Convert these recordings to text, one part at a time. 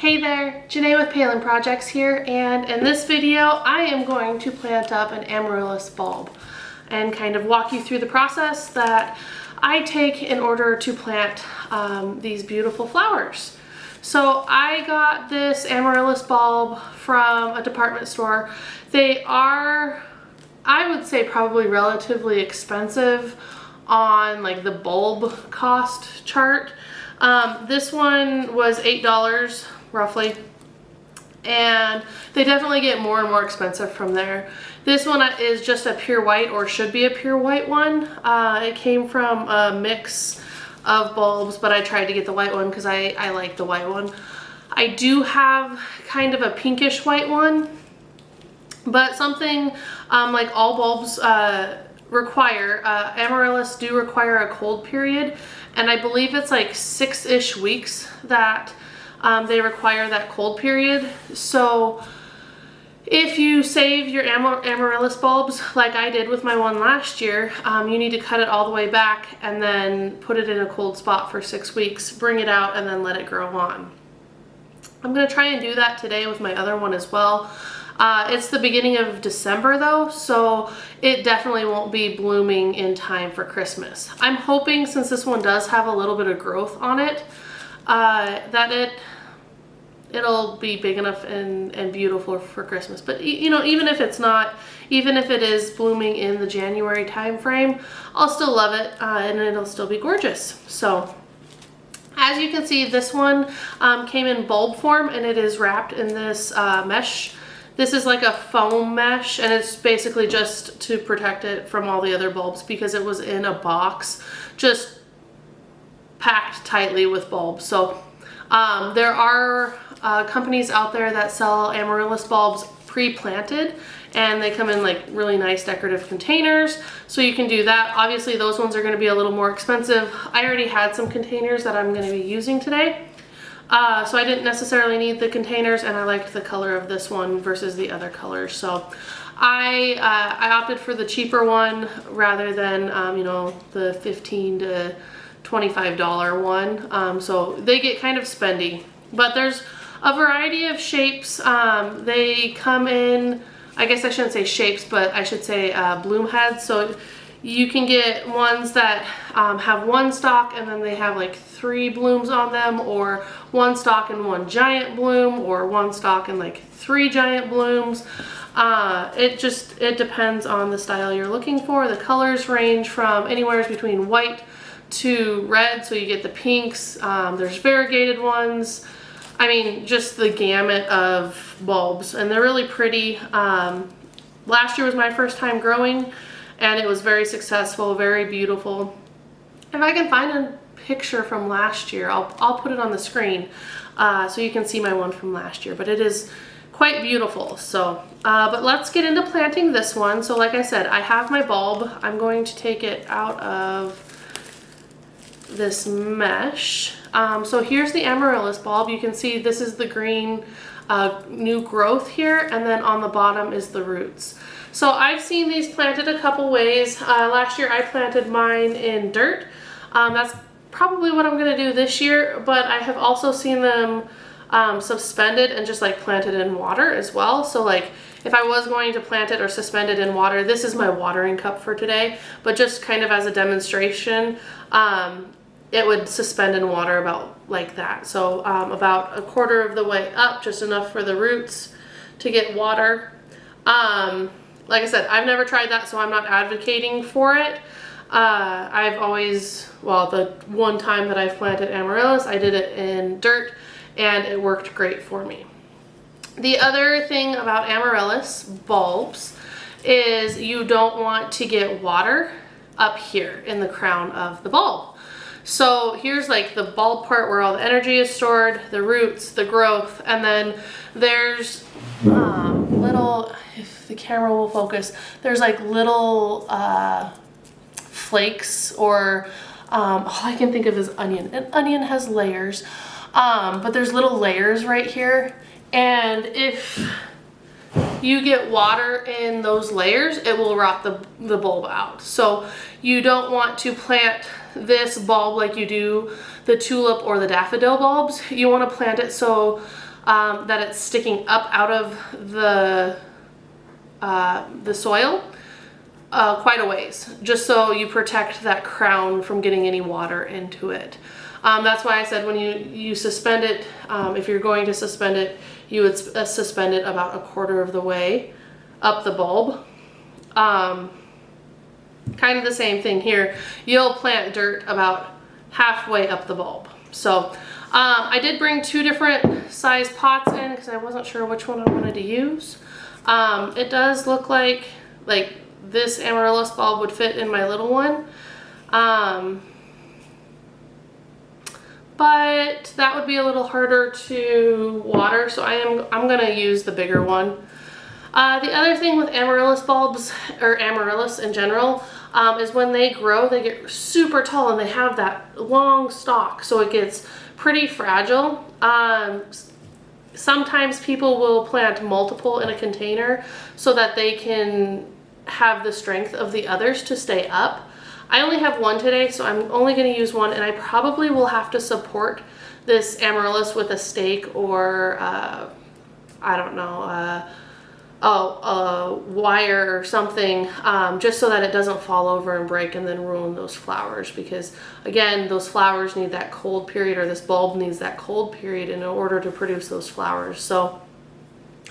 Hey there, Janae with Palin Projects here, and in this video I am going to plant up an amaryllis bulb and kind of walk you through the process that I take in order to plant these beautiful flowers. So I got this amaryllis bulb from a department store. They are, I would say, probably relatively expensive on like the bulb cost chart. This one was $8 roughly, and they definitely get more and more expensive from there. This one is just a pure white, or should be a pure white one. It came from a mix of bulbs, but I tried to get the white one because I like the white one. I do have kind of a pinkish white one, but something like all bulbs require, amaryllis do require a cold period, and I believe it's like 6-ish weeks that they require that cold period. So if you save your amaryllis bulbs like I did with my one last year, you need to cut it all the way back and then put it in a cold spot for 6 weeks, bring it out, and then let it grow on. I'm going to try and do that today with my other one as well. It's the beginning of December though, so it definitely won't be blooming in time for Christmas. I'm hoping, since this one does have a little bit of growth on it, that it'll be big enough and beautiful for Christmas. But you know, even if it's not, even if it is blooming in the January time frame, I'll still love it, and it'll still be gorgeous. So as you can see, this one came in bulb form, and it is wrapped in this mesh. This is like a foam mesh, and it's basically just to protect it from all the other bulbs because it was in a box, just packed tightly with bulbs. So there are companies out there that sell amaryllis bulbs pre-planted, and they come in like really nice decorative containers, so you can do that. Obviously those ones are going to be a little more expensive. I already had some containers that I'm going to be using today. So I didn't necessarily need the containers, and I liked the color of this one versus the other colors. So I opted for the cheaper one rather than, you know, the $15 to $25 one. So they get kind of spendy, but there's a variety of shapes. They come in, I guess I shouldn't say shapes, but I should say bloom heads. So you can get ones that have one stalk and then they have like 3 blooms on them, or one stalk and 1 giant bloom, or one stalk and like 3 giant blooms. It depends on the style you're looking for. The colors range from anywhere between white to red, so you get the pinks. There's variegated ones. I mean, just the gamut of bulbs, and they're really pretty. Last year was my first time growing, and it was very successful, very beautiful. If I can find a picture from last year, I'll put it on the screen so you can see my one from last year, but it is quite beautiful. So but let's get into planting this one. So like I said, I have my bulb. I'm going to take it out of this mesh. So here's the amaryllis bulb. You can see this is the green new growth here, and then on the bottom is the roots. So I've seen these planted a couple ways. Last year I planted mine in dirt. That's probably what I'm gonna do this year, but I have also seen them suspended and just like planted in water as well. So like if I was going to plant it or suspend it in water, this is my watering cup for today, but just kind of as a demonstration, it would suspend in water about like that. So about 1/4 of the way up, just enough for the roots to get water. Like I said, I've never tried that, so I'm not advocating for it. I've always, well, the one time that I've planted amaryllis, I did it in dirt, and it worked great for me. The other thing about amaryllis bulbs is you don't want to get water up here in the crown of the bulb. So here's like the bulb part where all the energy is stored, the roots, the growth, and then there's little, if the camera will focus, there's like little flakes, or all I can think of is onion. An onion has layers, but there's little layers right here, and if you get water in those layers, it will rot the bulb out. So you don't want to plant this bulb like you do the tulip or the daffodil bulbs. You want to plant it so that it's sticking up out of the soil quite a ways, just so you protect that crown from getting any water into it. That's why I said when you suspend it, if you're going to suspend it, you would suspend it about 1/4 of the way up the bulb. Kind of the same thing here. You'll plant dirt about halfway up the bulb. So I did bring 2 different size pots in because I wasn't sure which one I wanted to use. It does look like this Amaryllis bulb would fit in my little one. But that would be a little harder to water, so I'm gonna use the bigger one. The other thing with Amaryllis bulbs, or Amaryllis in general, is when they grow, they get super tall and they have that long stalk, so it gets pretty fragile. Sometimes people will plant multiple in a container so that they can have the strength of the others to stay up. I only have one today, so I'm only going to use one, and I probably will have to support this Amaryllis with a stake or I don't know, a wire or something, just so that it doesn't fall over and break and then ruin those flowers, because again, those flowers need that cold period, or this bulb needs that cold period in order to produce those flowers. So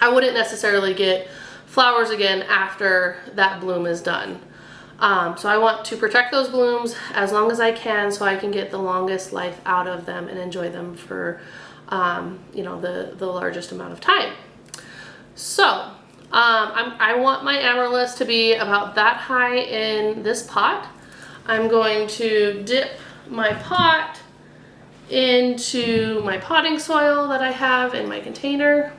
I wouldn't necessarily get flowers again after that bloom is done. So I want to protect those blooms as long as I can, so I can get the longest life out of them and enjoy them for you know, the largest amount of time. So I want my Amaryllis to be about that high in this pot. I'm going to dip my pot into my potting soil that I have in my container.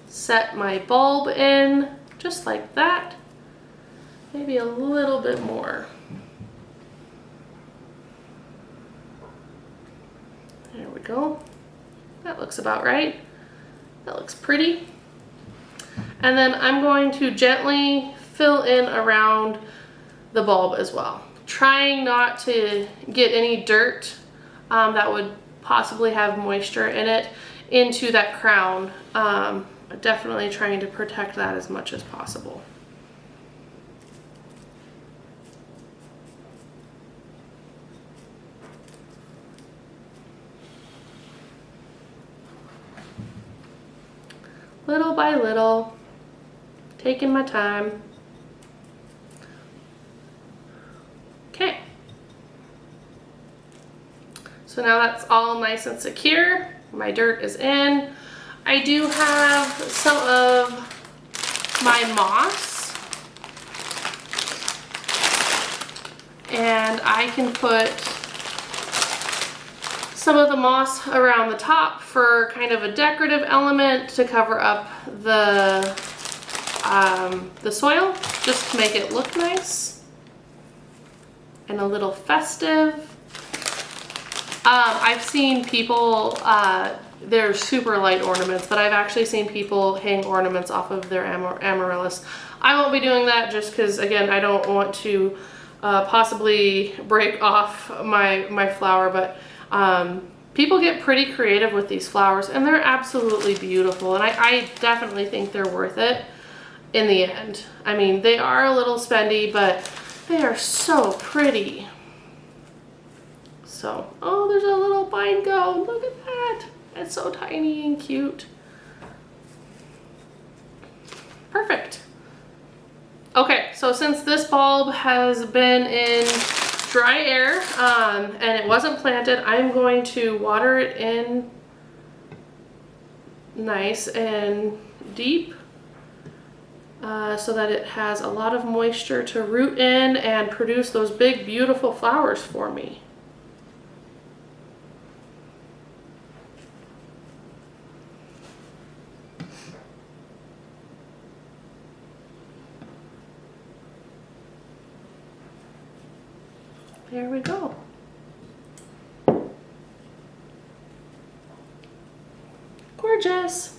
Set my bulb in just like that. Maybe a little bit more. There we go. That looks about right. That looks pretty. And then I'm going to gently fill in around the bulb as well, trying not to get any dirt that would possibly have moisture in it into that crown. Definitely trying to protect that as much as possible. Little by little, taking my time. Okay. So now that's all nice and secure. My dirt is in. I do have some of my moss, and I can put some of the moss around the top for kind of a decorative element to cover up the soil, just to make it look nice and a little festive. I've seen people, they're super light ornaments, but I've actually seen people hang ornaments off of their Amaryllis. I won't be doing that just because, again, I don't want to possibly break off my flower, but people get pretty creative with these flowers, and they're absolutely beautiful, and I definitely think they're worth it in the end. I mean, they are a little spendy, but they are so pretty. So, oh, there's a little vine go. Look at that. It's so tiny and cute. Perfect. Okay, so since this bulb has been in dry air and it wasn't planted, I'm going to water it in nice and deep so that it has a lot of moisture to root in and produce those big, beautiful flowers for me. There we go. Gorgeous.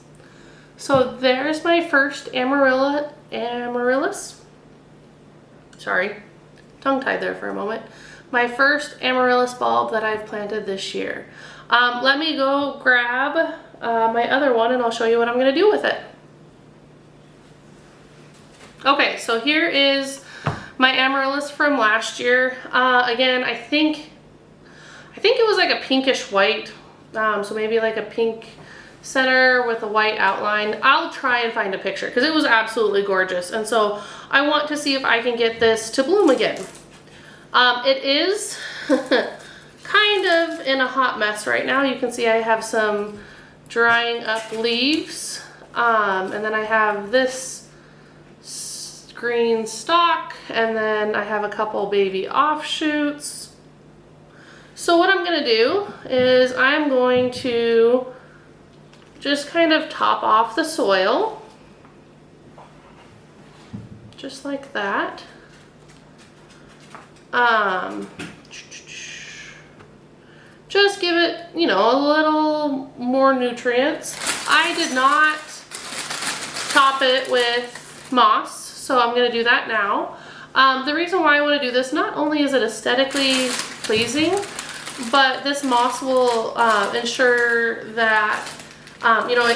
So there's my first Amaryllis. Sorry, tongue-tied there for a moment. my first Amaryllis bulb that I've planted this year. Let me go grab my other one and I'll show you what I'm going to do with it. Okay, so here is my Amaryllis from last year. Again, I think it was like a pinkish white, so maybe like a pink center with a white outline. I'll try and find a picture because it was absolutely gorgeous, and so I want to see if I can get this to bloom again. It is kind of in a hot mess right now. You can see I have some drying up leaves, and then I have this green stalk, and then I have a couple baby offshoots. So what I'm going to do is I'm going to just kind of top off the soil, just like that. Just give it, you know, a little more nutrients. I did not top it with moss, so I'm going to do that now. The reason why I want to do this, not only is it aesthetically pleasing, but this moss will ensure that you know,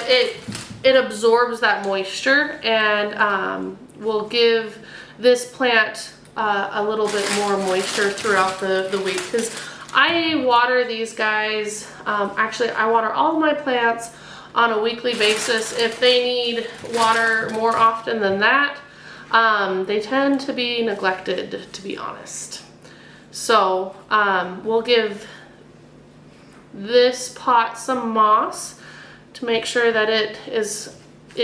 it absorbs that moisture and will give this plant a little bit more moisture throughout the week. Because I water these guys, actually I water all of my plants on a weekly basis. If they need water more often than that, they tend to be neglected, to be honest. So we'll give this pot some moss to make sure that it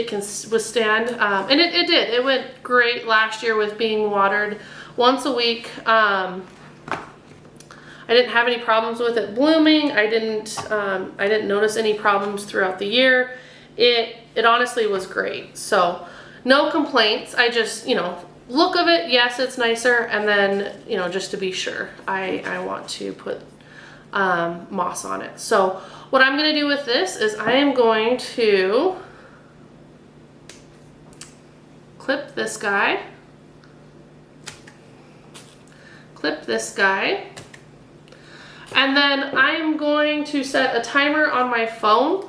can withstand, and it did. It went great last year with being watered once a week. I didn't have any problems with it blooming. I didn't notice any problems throughout the year. It honestly was great. So no complaints. I just, you know, look of it, yes, it's nicer, and then, you know, just to be sure, I want to put moss on it. So what I'm going to do with this is I am going to clip this guy, and then I'm going to set a timer on my phone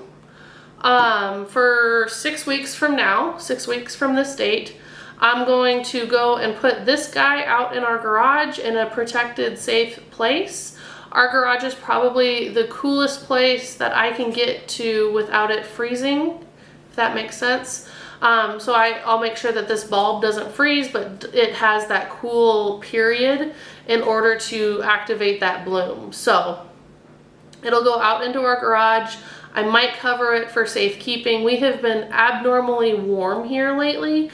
for 6 weeks from now, 6 weeks from this date. I'm going to go and put this guy out in our garage in a protected, safe place. Our garage is probably the coolest place that I can get to without it freezing, if that makes sense. So I'll make sure that this bulb doesn't freeze, but it has that cool period in order to activate that bloom. So it'll go out into our garage. I might cover it for safekeeping. We have been abnormally warm here lately.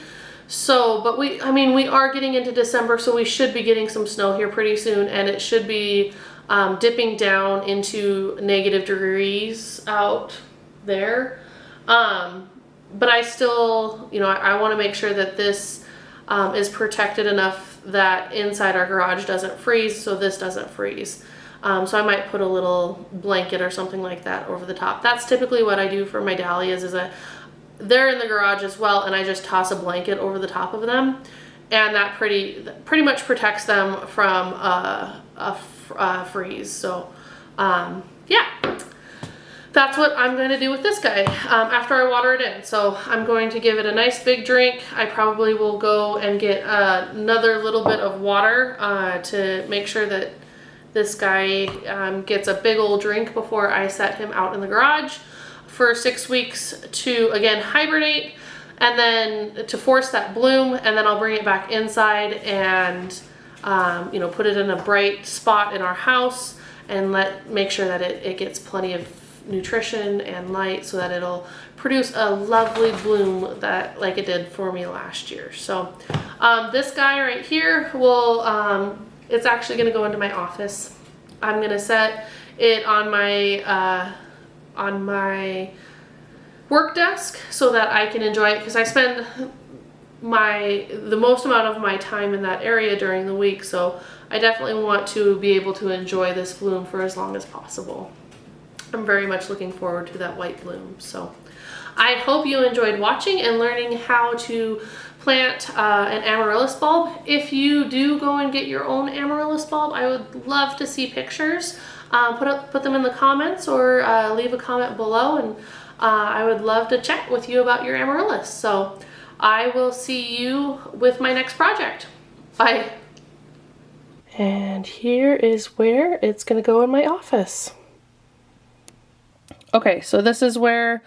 So, but we are getting into December, so we should be getting some snow here pretty soon, and it should be dipping down into negative degrees out there. But I still, you know, I want to make sure that this is protected enough that inside our garage doesn't freeze, so this doesn't freeze. So I might put a little blanket or something like that over the top. That's typically what I do for my dahlias, is they're in the garage as well, and I just toss a blanket over the top of them, and that pretty much protects them from a freeze. So yeah, that's what I'm going to do with this guy after I water it in. So I'm going to give it a nice big drink. I probably will go and get another little bit of water to make sure that this guy gets a big old drink before I set him out in the garage for 6 weeks to, again, hibernate, and then to force that bloom, and then I'll bring it back inside and you know, put it in a bright spot in our house and make sure that it gets plenty of nutrition and light so that it'll produce a lovely bloom that like it did for me last year. So this guy right here will it's actually going to go into my office. I'm going to set it on my work desk so that I can enjoy it, because I spend the most amount of my time in that area during the week, so I definitely want to be able to enjoy this bloom for as long as possible. I'm very much looking forward to that white bloom. So I hope you enjoyed watching and learning how to plant an Amaryllis bulb. If you do go and get your own Amaryllis bulb, I would love to see pictures. Put them in the comments or leave a comment below, and I would love to chat with you about your Amaryllis. So I will see you with my next project. Bye. And here is where it's gonna go in my office. Okay, so this is where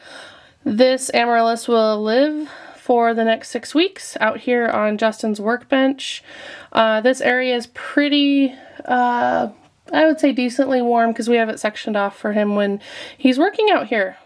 this Amaryllis will live for the next 6 weeks, out here on Justin's workbench. This area is pretty, I would say decently warm because we have it sectioned off for him when he's working out here.